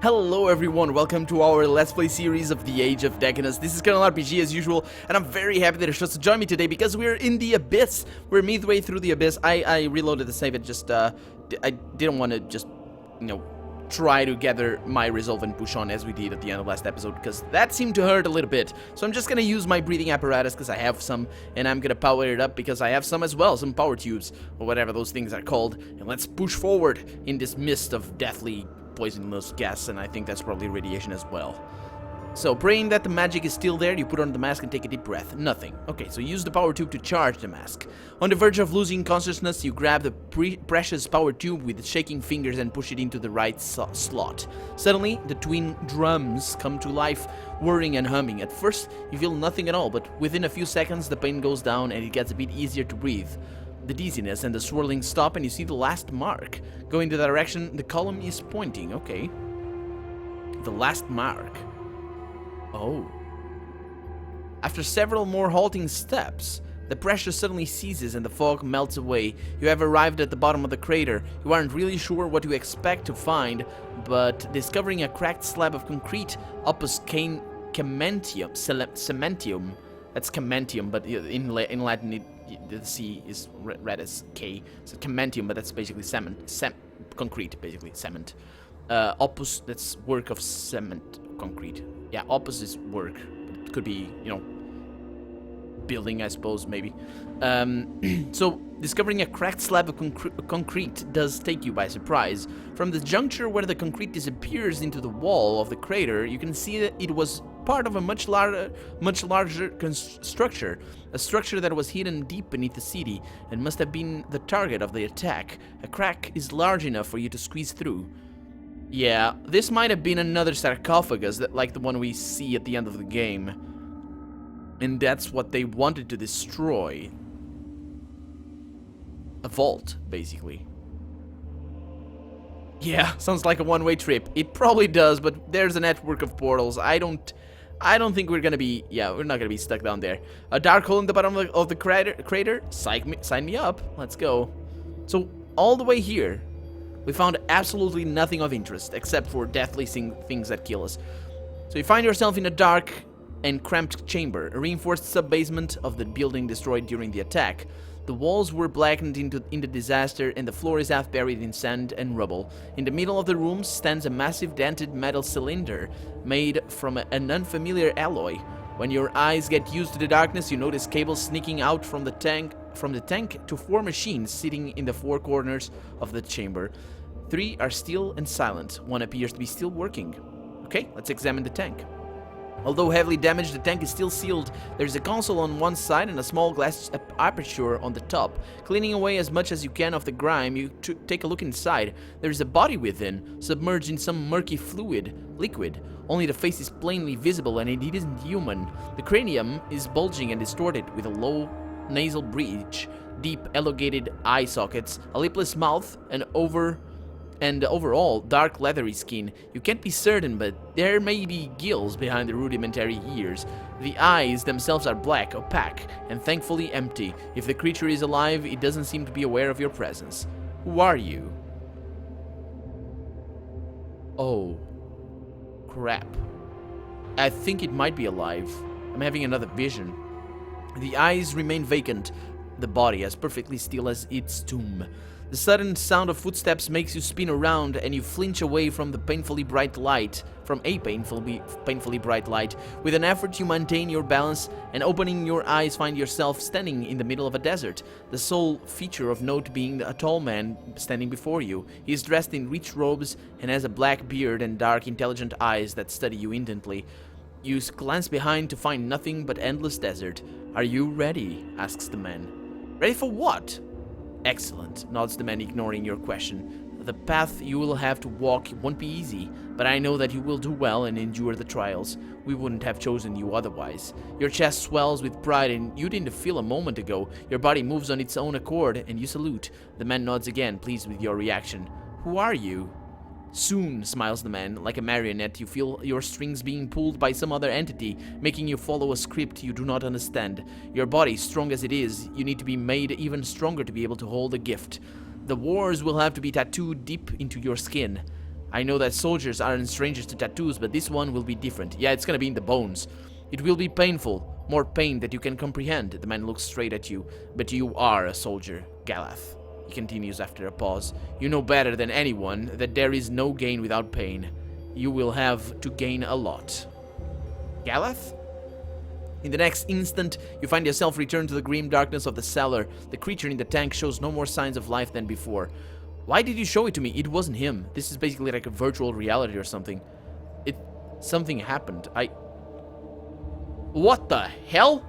Hello everyone, welcome to our Let's Play series of the Age of Decadence. This is Colonel RPG as usual, and I'm very happy that you chose to join me today because we're in the Abyss. We're midway through the Abyss. I reloaded the save, it just, I didn't want to just, try to gather my resolve and push on as we did at the end of last episode, because that seemed to hurt a little bit. So I'm just gonna use my breathing apparatus because I have some, and I'm gonna power it up because I have some as well, some power tubes, or whatever those things are called. And let's push forward in this mist of deathly poisonous gas, and I think that's probably radiation as well. So, praying that the magic is still there, you put on the mask and take a deep breath. Nothing. Okay, so use the power tube to charge the mask. On the verge of losing consciousness, you grab the precious power tube with shaking fingers and push it into the right slot. Suddenly, the twin drums come to life, whirring and humming. At first, you feel nothing at all, but within a few seconds, the pain goes down and it gets a bit easier to breathe. The dizziness and the swirling stop, and you see the last mark. Going to the direction the column is pointing. Okay. The last mark. Oh. After several more halting steps, the pressure suddenly ceases and the fog melts away. You have arrived at the bottom of the crater. You aren't really sure what you expect to find, but discovering a cracked slab of concrete opus cementium. That's cementium, but in Latin the C is read as K. So cementium, but that's basically concrete, basically cement. Opus, that's work of cement, concrete. Yeah, opus is work. It could be, building, I suppose, maybe. So, discovering a cracked slab of concrete does take you by surprise. From the juncture where the concrete disappears into the wall of the crater, you can see that it was part of a much larger structure. A structure that was hidden deep beneath the city and must have been the target of the attack. A crack is large enough for you to squeeze through. Yeah, this might have been another sarcophagus, like the one we see at the end of the game. And that's what they wanted to destroy. A vault, basically. Yeah, sounds like a one-way trip. It probably does, but there's a network of portals. I don't think we're gonna be... Yeah, we're not gonna be stuck down there. A dark hole in the bottom of the crater? Sign me up. Let's go. So, all the way here, we found absolutely nothing of interest, except for deathly things that kill us. So you find yourself in a dark and cramped chamber, a reinforced sub-basement of the building destroyed during the attack. The walls were blackened in the disaster, and the floor is half buried in sand and rubble. In the middle of the room stands a massive dented metal cylinder made from an unfamiliar alloy. When your eyes get used to the darkness, you notice cables sneaking out from the tank to 4 machines sitting in the 4 corners of the chamber. 3 are still and silent. 1 appears to be still working. Okay, let's examine the tank. Although heavily damaged, the tank is still sealed. There's a console on one side and a small glass aperture on the top. Cleaning away as much as you can of the grime, you take a look inside. There's a body within, submerged in some murky liquid. Only the face is plainly visible and it isn't human. The cranium is bulging and distorted with a low nasal bridge, deep elongated eye sockets, a lipless mouth, and overall dark leathery skin. You can't be certain, but there may be gills behind the rudimentary ears. The eyes themselves are black, opaque, and thankfully empty. If the creature is alive, it doesn't seem to be aware of your presence. Who are you? Oh, crap. I think it might be alive. I'm having another vision. The eyes remain vacant, the body as perfectly still as its tomb. The sudden sound of footsteps makes you spin around and you flinch away from a painfully bright light. With an effort you maintain your balance and opening your eyes find yourself standing in the middle of a desert. The sole feature of note being a tall man standing before you. He is dressed in rich robes and has a black beard and dark intelligent eyes that study you intently. You glance behind to find nothing but endless desert. Are you ready? Asks the man. Ready for what? Excellent, nods the man, ignoring your question. The path you will have to walk won't be easy, but I know that you will do well and endure the trials. We wouldn't have chosen you otherwise. Your chest swells with pride and you didn't feel a moment ago. Your body moves on its own accord and you salute. The man nods again, pleased with your reaction. Who are you? Soon, smiles the man. Like a marionette, you feel your strings being pulled by some other entity, making you follow a script you do not understand. Your body, strong as it is, you need to be made even stronger to be able to hold a gift. The wars will have to be tattooed deep into your skin. I know that soldiers aren't strangers to tattoos, but this one will be different. Yeah, it's gonna be in the bones. It will be painful, more pain that you can comprehend. The man looks straight at you, but you are a soldier, Galath. He continues after a pause. You know better than anyone that there is no gain without pain. You will have to gain a lot. Galath? In the next instant, you find yourself returned to the grim darkness of the cellar. The creature in the tank shows no more signs of life than before. Why did you show it to me? It wasn't him. This is basically like a virtual reality or something. Something happened. What the hell?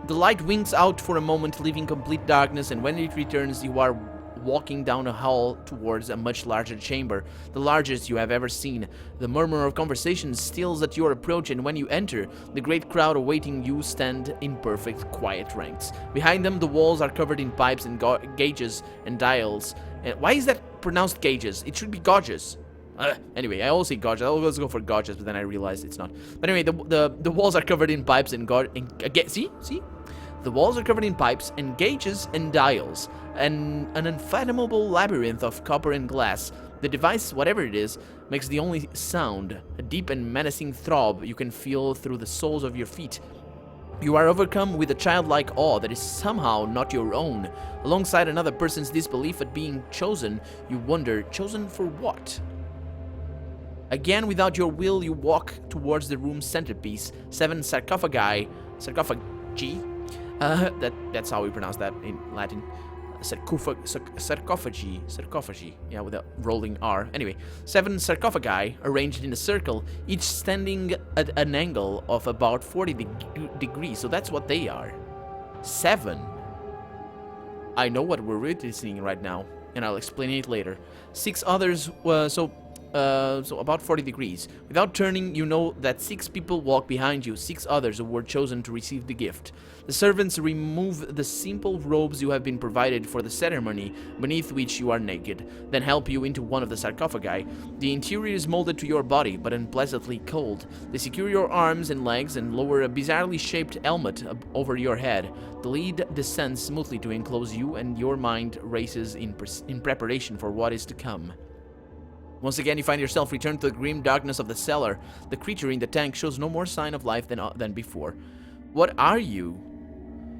The light winks out for a moment, leaving complete darkness, and when it returns, you are walking down a hall towards a much larger chamber, the largest you have ever seen. The murmur of conversation stills at your approach, and when you enter, the great crowd awaiting you stand in perfect quiet ranks. Behind them, the walls are covered in pipes and gauges and dials. And why is that pronounced gauges? It should be gauges. Anyway, I always say gauges. I always go for gauges, but then I realized it's not. But anyway, the walls are covered in pipes and see? The walls are covered in pipes and gauges and dials, and an unfathomable labyrinth of copper and glass. The device, whatever it is, makes the only sound, a deep and menacing throb you can feel through the soles of your feet. You are overcome with a childlike awe that is somehow not your own. Alongside another person's disbelief at being chosen, you wonder, chosen for what? Again, without your will, you walk towards the room's centerpiece. 7 sarcophagi. That's how we pronounce that in Latin. Sarcophagi. Yeah, with a rolling R. Anyway, 7 sarcophagi arranged in a circle, each standing at an angle of about 40 degrees. So that's what they are. 7. I know what we're witnessing right now, and I'll explain it later. 6 others, so about 40 degrees. Without turning, you know that 6 people walk behind you, 6 others who were chosen to receive the gift. The servants remove the simple robes you have been provided for the ceremony, beneath which you are naked, then help you into one of the sarcophagi. The interior is molded to your body, but unpleasantly cold. They secure your arms and legs and lower a bizarrely shaped helmet over your head. The lid descends smoothly to enclose you, and your mind races in preparation for what is to come. Once again, you find yourself returned to the grim darkness of the cellar. The creature in the tank shows no more sign of life than before. What are you?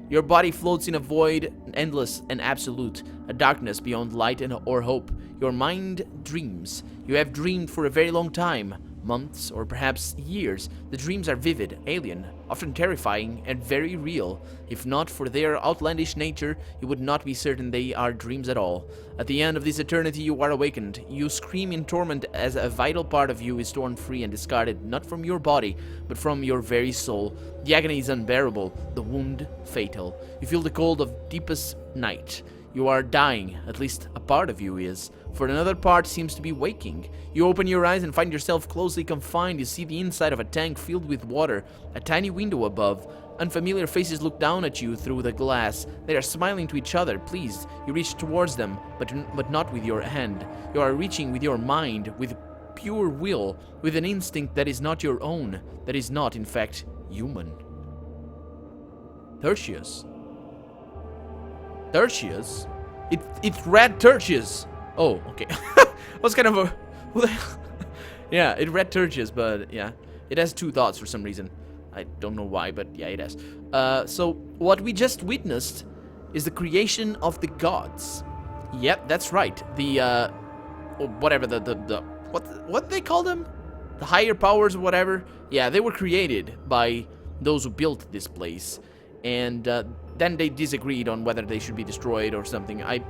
Your body floats in a void, endless and absolute, a darkness beyond light or hope. Your mind dreams. You have dreamed for a very long time, months or perhaps years. The dreams are vivid, alien, often terrifying, and very real. If not for their outlandish nature, you would not be certain they are dreams at all. At the end of this eternity, you are awakened. You scream in torment as a vital part of you is torn free and discarded, not from your body, but from your very soul. The agony is unbearable, the wound fatal. You feel the cold of deepest night. You are dying, at least a part of you is, for another part seems to be waking. You open your eyes and find yourself closely confined. You see the inside of a tank filled with water, a tiny window above. Unfamiliar faces look down at you through the glass. They are smiling to each other, pleased. You reach towards them, but not with your hand. You are reaching with your mind, with pure will, with an instinct that is not your own, that is not, in fact, human. Tertius? Tertius? It's red Tertius! Oh, okay. Was kind of a... yeah, it read Tertius, but yeah. It has 2 dots for some reason. I don't know why, but yeah, it has. So, what we just witnessed is the creation of the gods. Yep, that's right. The, whatever, what they call them? The higher powers or whatever? Yeah, they were created by those who built this place. And, then they disagreed on whether they should be destroyed or something. I'm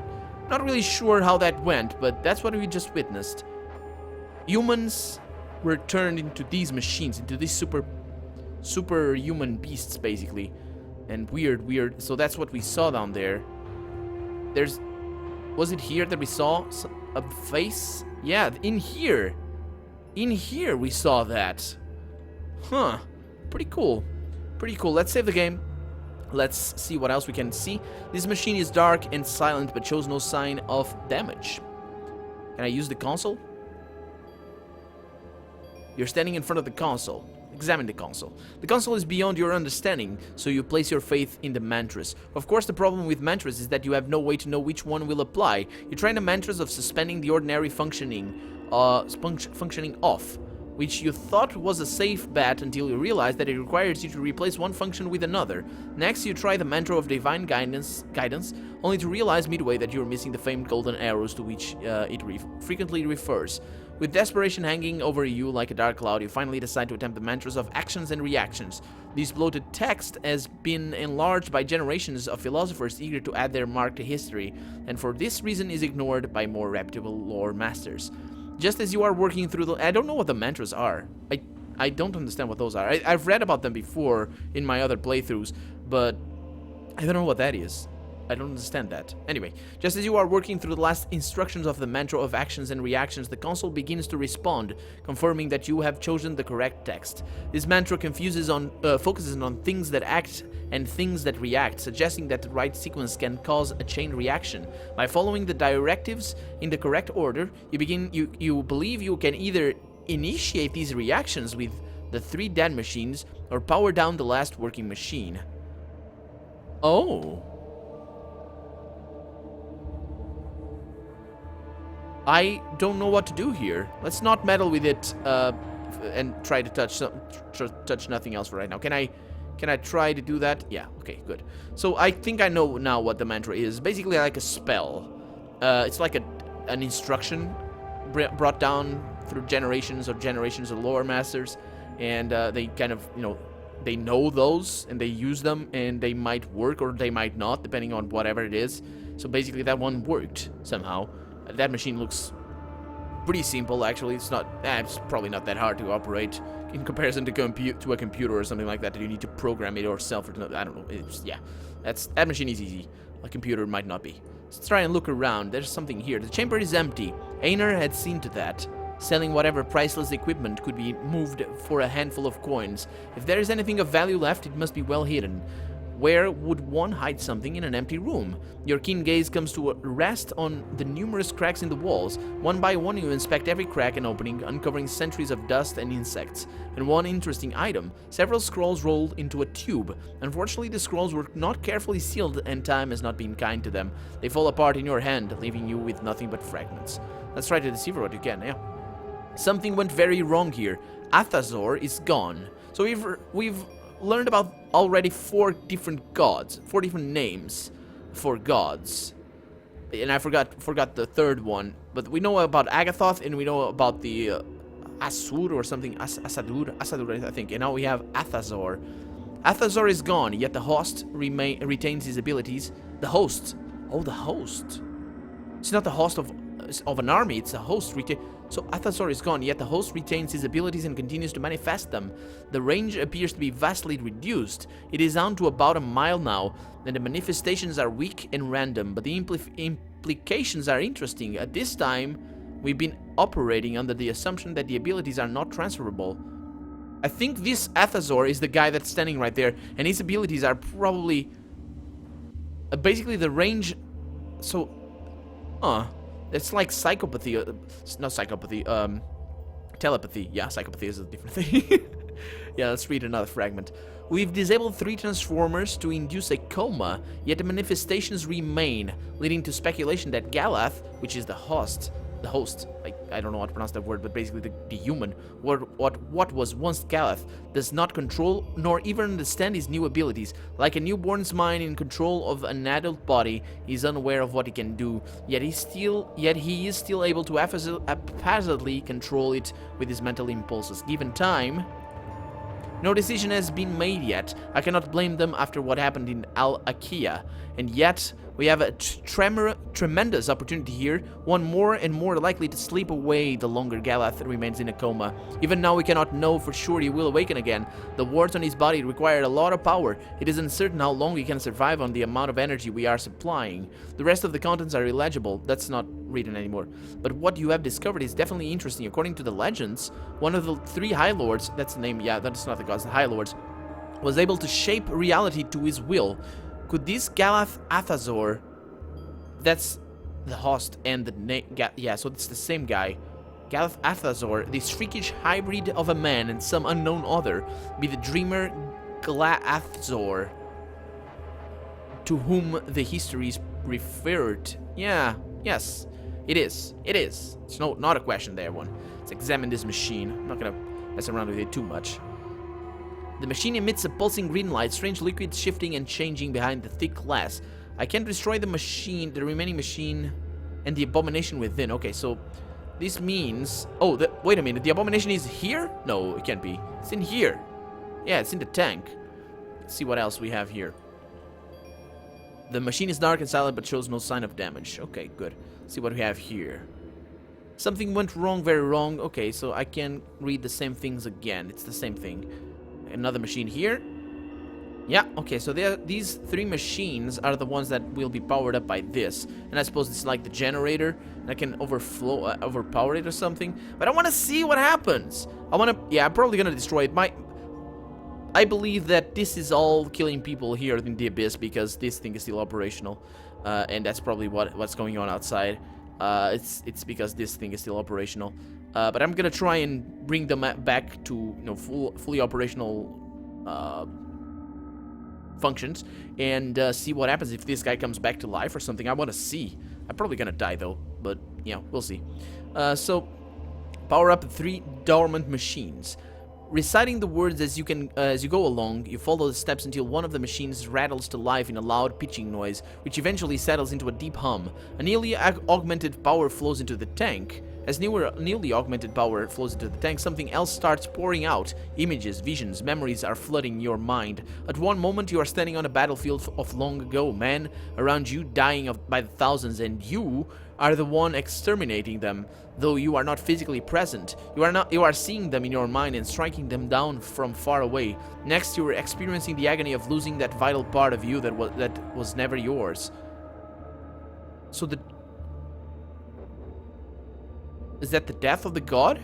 not really sure how that went, but that's what we just witnessed. Humans were turned into these machines, into these superhuman beasts, basically. And weird. So that's what we saw down there. Was it here that we saw a face? Yeah, in here. In here we saw that. Huh. Pretty cool. Pretty cool. Let's save the game. Let's see what else we can see. This machine is dark and silent, but shows no sign of damage. Can I use the console? You're standing in front of the console. Examine the console. The console is beyond your understanding, so you place your faith in the mantras. Of course, the problem with mantras is that you have no way to know which one will apply. You try the mantras of suspending the ordinary functioning functioning off, which you thought was a safe bet until you realized that it requires you to replace one function with another. Next, you try the mantra of divine guidance, only to realize midway that you're missing the famed golden arrows to which it frequently refers. With desperation hanging over you like a dark cloud, you finally decide to attempt the mantras of actions and reactions. This bloated text has been enlarged by generations of philosophers eager to add their mark to history, and for this reason is ignored by more reputable lore masters. Just as you are working through the... I don't know what the mantras are. I don't understand what those are. I've read about them before in my other playthroughs, but I don't know what that is. I don't understand that. Anyway, just as you are working through the last instructions of the mantra of actions and reactions, the console begins to respond, confirming that you have chosen the correct text. This mantra focuses on things that act and things that react, suggesting that the right sequence can cause a chain reaction. By following the directives in the correct order, you believe you can either initiate these reactions with the 3 dead machines or power down the last working machine. Oh. I don't know what to do here. Let's not meddle with it and try to touch nothing else for right now. Can I try to do that? Yeah, okay, good. So I think I know now what the mantra is. Basically like a spell. It's like an instruction brought down through generations of lore masters, and they kind of, you know, they know those and they use them, and they might work or they might not, depending on whatever it is. So basically that one worked somehow. That machine looks pretty simple, actually. It's probably not that hard to operate in comparison to a computer or something like that you need to program it yourself. Or I don't know. That machine is easy. A computer might not be. Let's try and look around. There's something here. The chamber is empty. Einar had seen to that, selling whatever priceless equipment could be moved for a handful of coins. If there is anything of value left, it must be well hidden. Where would one hide something in an empty room? Your keen gaze comes to rest on the numerous cracks in the walls. One by one you inspect every crack and opening, uncovering centuries of dust and insects. And one interesting item, several scrolls rolled into a tube. Unfortunately, the scrolls were not carefully sealed and time has not been kind to them. They fall apart in your hand, leaving you with nothing but fragments. Let's try to decipher what you can, yeah. Something went very wrong here. Athazor is gone. So we've learned about already 4 different gods, 4 different names for gods, and I forgot the third one. But we know about Agathoth, and we know about the Asur or something, Asadur, I think. And now we have Athazor. Athazor is gone, yet the host retains his abilities. The host. Oh, the host. It's not the host of an army. It's a host. So Athazor is gone, yet the host retains his abilities and continues to manifest them. The range appears to be vastly reduced. It is down to about a mile now, and the manifestations are weak and random, but the implications are interesting. At this time, we've been operating under the assumption that the abilities are not transferable. I think this Athazor is the guy that's standing right there, and his abilities are probably basically the range. So, it's like psychopathy, not psychopathy, telepathy. Yeah, psychopathy is a different thing. Yeah, let's read another fragment. We've disabled 3 transformers to induce a coma, yet the manifestations remain, leading to speculation that Galath, which is the host, I don't know how to pronounce that word, but basically the human, what was once Galath, does not control nor even understand his new abilities. Like a newborn's mind in control of an adult body, he's unaware of what he can do, yet he is still able to haphazardly control it with his mental impulses. Given time, no decision has been made yet. I cannot blame them after what happened in Al-Akia, and yet we have a tremendous opportunity here, one more and more likely to sleep away the longer Galath remains in a coma. Even now we cannot know for sure he will awaken again. The wards on his body require a lot of power. It is uncertain how long he can survive on the amount of energy we are supplying. The rest of the contents are illegible. That's not written anymore. But what you have discovered is definitely interesting. According to the legends, one of the 3 High Lords, that's the name, yeah, that's not the gods, the High Lords, was able to shape reality to his will. Could this Galath Athazor, that's the host and the name, yeah, so it's the same guy, Galath Athazor, this freakish hybrid of a man and some unknown other, be the dreamer Glaathzor, to whom the histories referred? Yeah, yes. It is. It is. It's not a question there, one. Let's examine this machine. I'm not gonna mess around with it too much. The machine emits a pulsing green light, strange liquid shifting and changing behind the thick glass. I can destroy the machine, the remaining machine, and the abomination within. Okay, so this means... Oh, wait a minute. The abomination is here? No, it can't be. It's in here. Yeah, it's in the tank. Let's see what else we have here. The machine is dark and silent, but shows no sign of damage. Okay, good. Let's see what we have here. Something went wrong, very wrong. Okay, so I can read the same things again. It's the same thing. Another machine here. Yeah, okay, so these three machines are the ones that will be powered up by this. And I suppose it's like the generator, and I can overpower it or something. But I want to see what happens. Yeah, I'm probably going to destroy it. I believe that this is all killing people here in the Abyss because this thing is still operational. And that's probably what's going on outside. It's because this thing is still operational. But I'm going to try and bring them back to, fully operational functions and see what happens if this guy comes back to life or something. I want to see. I'm probably gonna die though, but yeah, we'll see. So power up 3 dormant machines. Reciting the words as you go along, you follow the steps until one of the machines rattles to life in a loud pitching noise, which eventually settles into a deep hum. A newly augmented power flows into the tank. As newly augmented power flows into the tank, something else starts pouring out. Images, visions, memories are flooding your mind. At one moment, you are standing on a battlefield of long ago, men around you dying by the thousands, and you are the one exterminating them. Though you are not physically present, you are seeing them in your mind and striking them down from far away. Next, you are experiencing the agony of losing that vital part of you that was never yours. So is that the death of the god?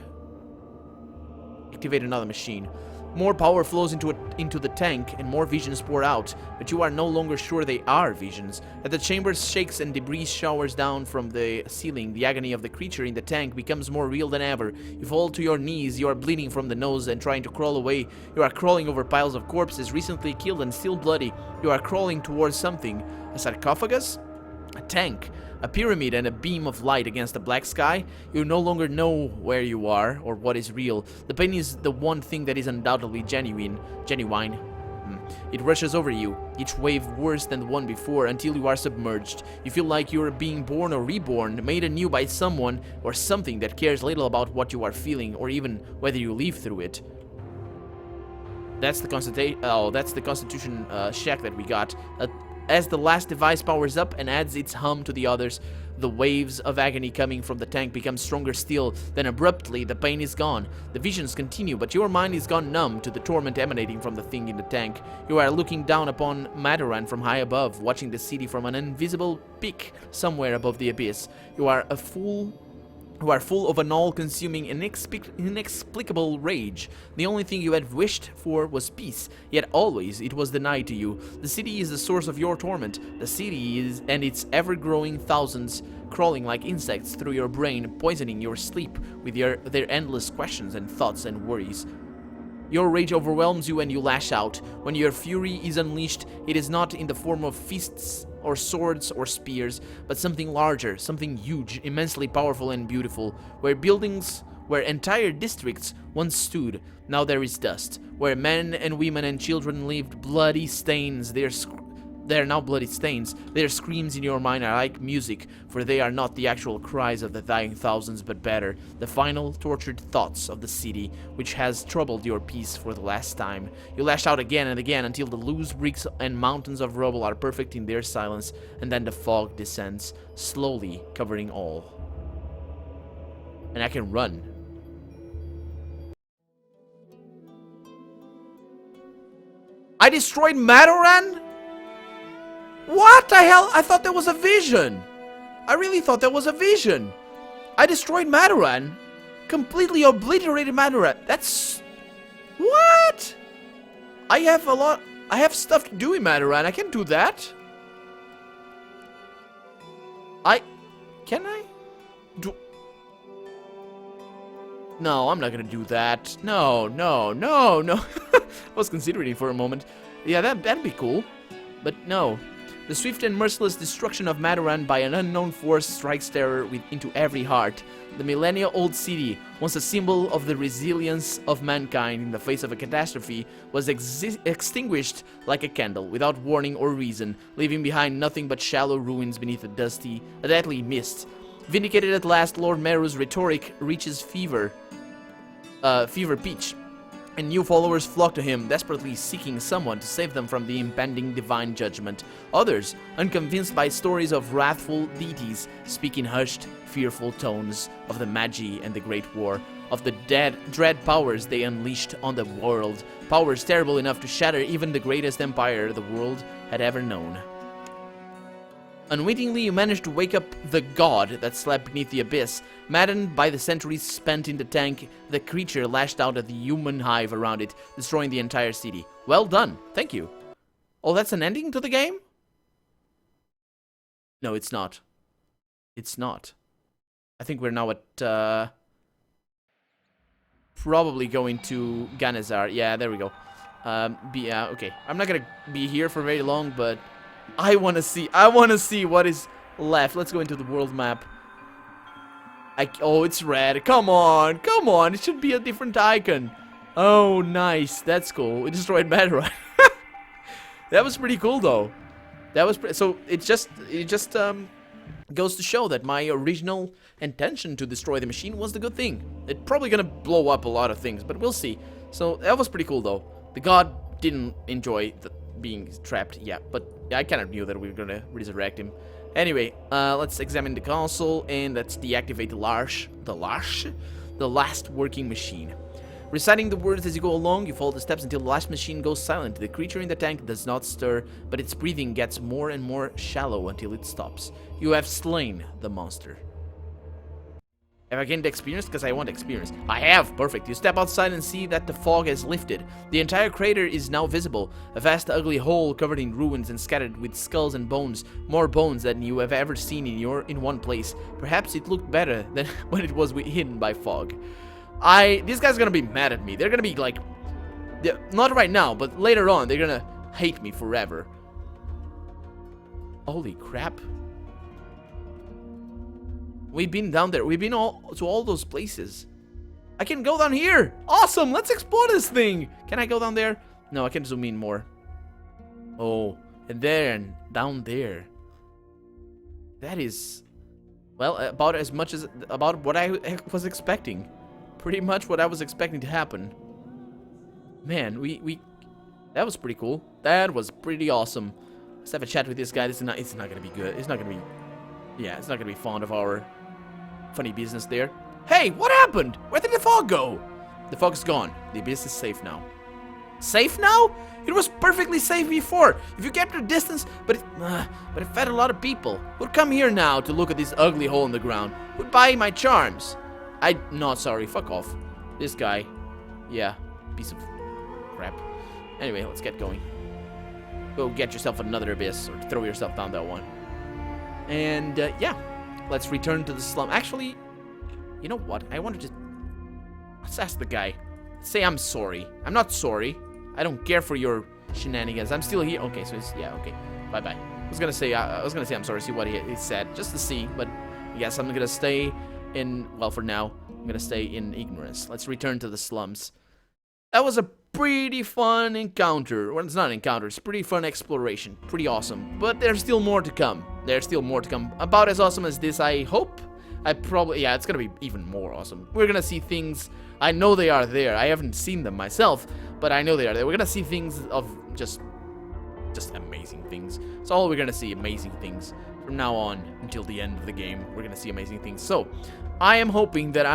Activate another machine. More power flows into the tank and more visions pour out, but you are no longer sure they are visions. As the chamber shakes and debris showers down from the ceiling, the agony of the creature in the tank becomes more real than ever. You fall to your knees, you are bleeding from the nose and trying to crawl away. You are crawling over piles of corpses recently killed and still bloody. You are crawling towards something. A sarcophagus? A tank. A pyramid and a beam of light against the black sky. You no longer know where you are or what is real. The pain is the one thing that is undoubtedly genuine. It rushes over you, each wave worse than the one before, until you are submerged. You feel like you are being born or reborn, made anew by someone or something that cares little about what you are feeling or even whether you live through it. That's the Constitution check that we got. As the last device powers up and adds its hum to the others, the waves of agony coming from the tank become stronger still. Then abruptly, the pain is gone. The visions continue, but your mind is gone numb to the torment emanating from the thing in the tank. You are looking down upon Maduran from high above, watching the city from an invisible peak somewhere above the abyss. You are full of an all-consuming, inexplicable rage. The only thing you had wished for was peace, yet always it was denied to you. The city is the source of your torment. The city is, and its ever-growing thousands crawling like insects through your brain, poisoning your sleep with their endless questions and thoughts and worries. Your rage overwhelms you and you lash out. When your fury is unleashed, it is not in the form of fists or swords or spears, but something larger, something huge, immensely powerful and beautiful. Where entire districts once stood, now there is dust. Where men and women and children lived, bloody stains. They are now bloody stains. Their screams in your mind are like music, for they are not the actual cries of the dying thousands, but better, the final tortured thoughts of the city, which has troubled your peace for the last time. You lash out again and again until the loose bricks and mountains of rubble are perfect in their silence, and then the fog descends, slowly covering all. And I can run. I destroyed Maduran? What the hell? I thought there was a vision. I really thought there was a vision. I destroyed Maduran. Completely obliterated Maduran. That's... What? I have stuff to do in Maduran. I can do that. Can I? No, I'm not gonna do that. No. I was considering it for a moment. Yeah, that'd be cool. But no. The swift and merciless destruction of Mataran by an unknown force strikes terror into every heart. The millennia-old city, once a symbol of the resilience of mankind in the face of a catastrophe, was extinguished like a candle, without warning or reason, leaving behind nothing but shallow ruins beneath a deadly mist. Vindicated at last, Lord Meru's rhetoric reaches fever pitch, and new followers flock to him, desperately seeking someone to save them from the impending divine judgment. Others, unconvinced by stories of wrathful deities, speak in hushed, fearful tones of the Magi and the Great War, of the dread powers they unleashed on the world, powers terrible enough to shatter even the greatest empire the world had ever known. Unwittingly, you managed to wake up the god that slept beneath the abyss. Maddened by the centuries spent in the tank, the creature lashed out at the human hive around it, destroying the entire city. Well done. Thank you. Oh, that's an ending to the game? No, it's not. It's not. I think we're now at, probably going to Ganazar. Yeah, there we go. Okay. I'm not gonna be here for very long, but I wanna see what is left. Let's go into the world map. Oh, it's red. Come on. It should be a different icon. Oh, nice. That's cool. We destroyed Madara. That was pretty cool, though. That was so. It just goes to show that my original intention to destroy the machine was the good thing. It's probably gonna blow up a lot of things, but we'll see. So that was pretty cool, though. The god didn't enjoy being trapped. Yeah, but I kind of knew that we were gonna resurrect him. Anyway, let's examine the console, and let's deactivate the last working machine. Reciting the words as you go along, you follow the steps until the last machine goes silent. The creature in the tank does not stir, but its breathing gets more and more shallow until it stops. You have slain the monster. Have I gained experience? Because I want experience. I have! Perfect. You step outside and see that the fog has lifted. The entire crater is now visible. A vast ugly hole covered in ruins and scattered with skulls and bones. More bones than you have ever seen in one place. Perhaps it looked better than when it was hidden by fog. These guys are gonna be mad at me. They're gonna be like... not right now, but later on, they're gonna hate me forever. Holy crap. We've been down there. We've been to all those places. I can go down here. Awesome. Let's explore this thing. Can I go down there? No, I can zoom in more. Oh, and then down there. That is, well, about what I was expecting. Pretty much what I was expecting to happen. Man, that was pretty cool. That was pretty awesome. Let's have a chat with this guy. It's not gonna be good. It's not gonna be, yeah, it's not gonna be fond of our funny business there. Hey, what happened? Where did the fog go? The fog is gone. The abyss is safe now. Safe now? It was perfectly safe before. If you kept your distance, but it fed a lot of people. Who'd come here now to look at this ugly hole in the ground? Who'd buy my charms? Not sorry. Fuck off. This guy. Yeah, piece of crap. Anyway, let's get going. Go get yourself another abyss, or throw yourself down that one. And, yeah. Let's return to the slum. Actually, you know what? I want to just... let's ask the guy. Say I'm sorry. I'm not sorry. I don't care for your shenanigans. I'm still here. Okay, so it's... yeah, okay. Bye-bye. I was gonna say I'm sorry, see what he said. Just to see, but... yes, I'm gonna stay in... well, for now, I'm gonna stay in ignorance. Let's return to the slums. That was a pretty fun encounter. Well, it's not an encounter. It's a pretty fun exploration. Pretty awesome. But there's still more to come. There's still more to come. About as awesome as this, I hope. Yeah, it's gonna be even more awesome. We're gonna see things. I know they are there. I haven't seen them myself, but I know they are there. We're gonna see things of just amazing things. It's all we're gonna see, amazing things. From now on until the end of the game, we're gonna see amazing things. So, I am hoping that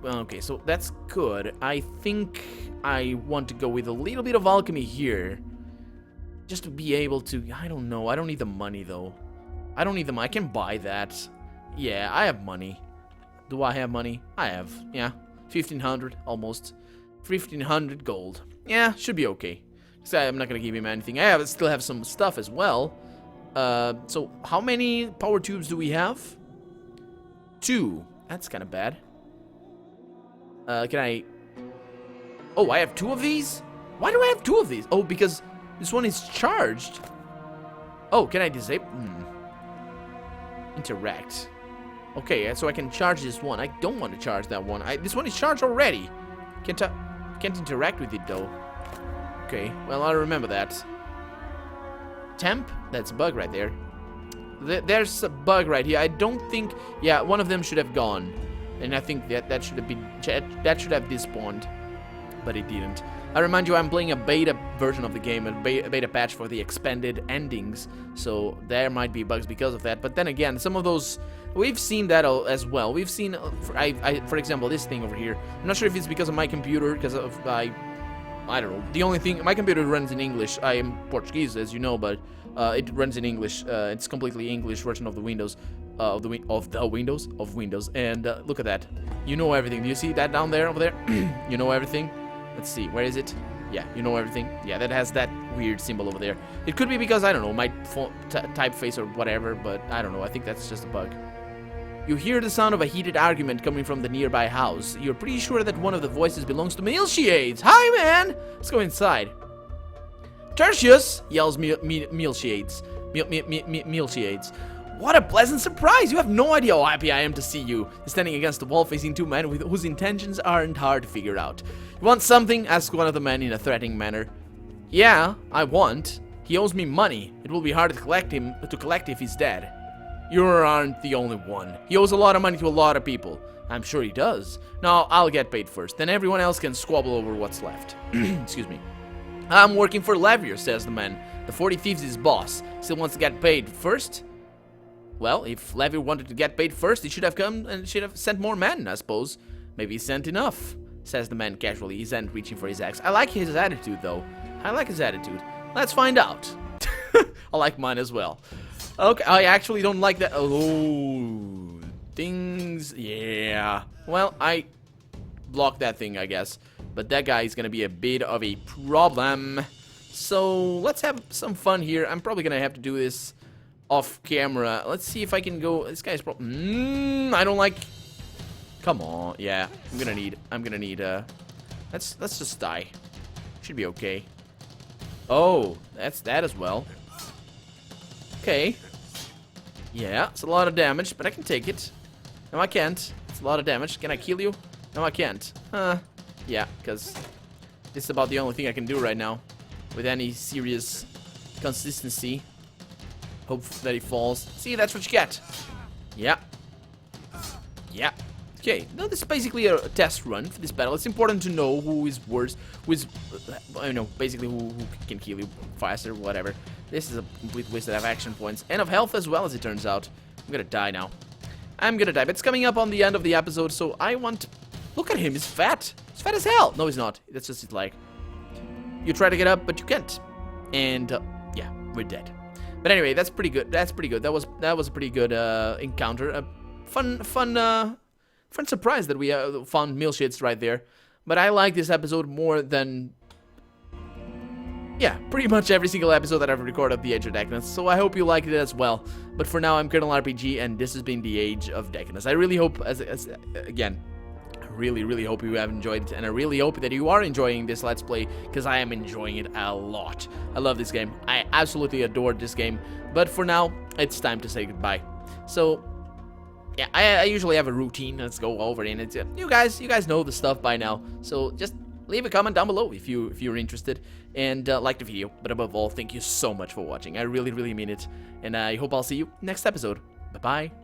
okay, so that's good. I think I want to go with a little bit of alchemy here. Just to be able to, I don't know. I don't need the money, though. I don't need the money. I can buy that. Yeah, I have money. Do I have money? I have, yeah. 1,500, almost. 1,500 gold. Yeah, should be okay. So I'm not gonna give him anything. I still have some stuff as well. So how many power tubes do we have? 2. That's kind of bad. Can I... oh, I have 2 of these? Why do I have 2 of these? Oh, because this one is charged. Oh, can I disable? Interact. Okay, so I can charge this one. I don't want to charge that one. This one is charged already. Can't interact with it though. Okay, well I'll remember that. Temp? That's a bug right there. There's a bug right here. I don't think. Yeah, one of them should have gone, and I think that should have been that should have despawned, but it didn't. I remind you, I'm playing a beta version of the game, a beta patch for the expanded endings, so there might be bugs because of that. But then again, some of those, we've seen that as well. We've seen, for example, this thing over here. I'm not sure if it's because of my computer, because of I don't know. The only thing, my computer runs in English. I am Portuguese, as you know, but it runs in English. It's completely English version of the Windows, of Windows. And look at that. You know everything. Do you see that down there, over there? You know everything. Let's see, where is it? Yeah, you know everything. Yeah, that has that weird symbol over there. It could be because, I don't know, my typeface or whatever, but I don't know. I think that's just a bug. You hear the sound of a heated argument coming from the nearby house. You're pretty sure that one of the voices belongs to Milkshades. Hi, man! Let's go inside. Tertius! Yells Milkshades. Milkshades. What a pleasant surprise! You have no idea how happy I am to see you. You're standing against the wall facing two men whose intentions aren't hard to figure out. You want something? Asks one of the men in a threatening manner. Yeah, I want. He owes me money. It will be hard to collect if he's dead. You aren't the only one. He owes a lot of money to a lot of people. I'm sure he does. Now, I'll get paid first. Then everyone else can squabble over what's left. Excuse me. I'm working for Levier, says the man. The 40 Thieves is his boss. Still wants to get paid first? Well, if Levier wanted to get paid first, he should have come and should have sent more men, I suppose. Maybe he sent enough, says the man casually, his hand reaching for his axe. I like his attitude, though. I like his attitude. Let's find out. I like mine as well. Okay, I actually don't like that. Oh, things. Yeah. Well, I blocked that thing, I guess. But that guy is going to be a bit of a problem. So, let's have some fun here. I'm probably going to have to do this off camera. Let's see if I can go. This guy's probably. I don't like. Come on. Yeah. I'm gonna need. Let's just die. Should be okay. Oh, that's that as well. Okay. Yeah, it's a lot of damage, but I can take it. No, I can't. It's a lot of damage. Can I kill you? No, I can't. Yeah, because this is about the only thing I can do right now with any serious consistency. Hope that he falls. See, that's what you get. Yeah. Yeah. Okay, now this is basically a test run for this battle. It's important to know who is worse, who is, basically who can kill you faster, whatever. This is a complete waste of action points and of health as well, as it turns out. I'm gonna die now. I'm gonna die, but it's coming up on the end of the episode, so I want... Look at him, he's fat. He's fat as hell. No, he's not. That's just his leg. You try to get up, but you can't. And, yeah, we're dead. But anyway, that's pretty good. That's pretty good. That was a pretty good encounter. A fun surprise that we found Milkshades right there. But I like this episode more than, yeah, pretty much every single episode that I've recorded of the Age of Decadence. So I hope you liked it as well. But for now, I'm Colonel RPG, and this has been the Age of Decadence. I really hope, again, I really hope you have enjoyed it, and I really hope that you are enjoying this Let's Play, because I am enjoying it a lot. I love this game. I absolutely adored this game. But for now, it's time to say goodbye. So, yeah, I usually have a routine. Let's go over it, and it's you guys know the stuff by now. So just leave a comment down below if you're interested, and like the video. But above all, thank you so much for watching. I really mean it, and I hope I'll see you next episode. Bye bye.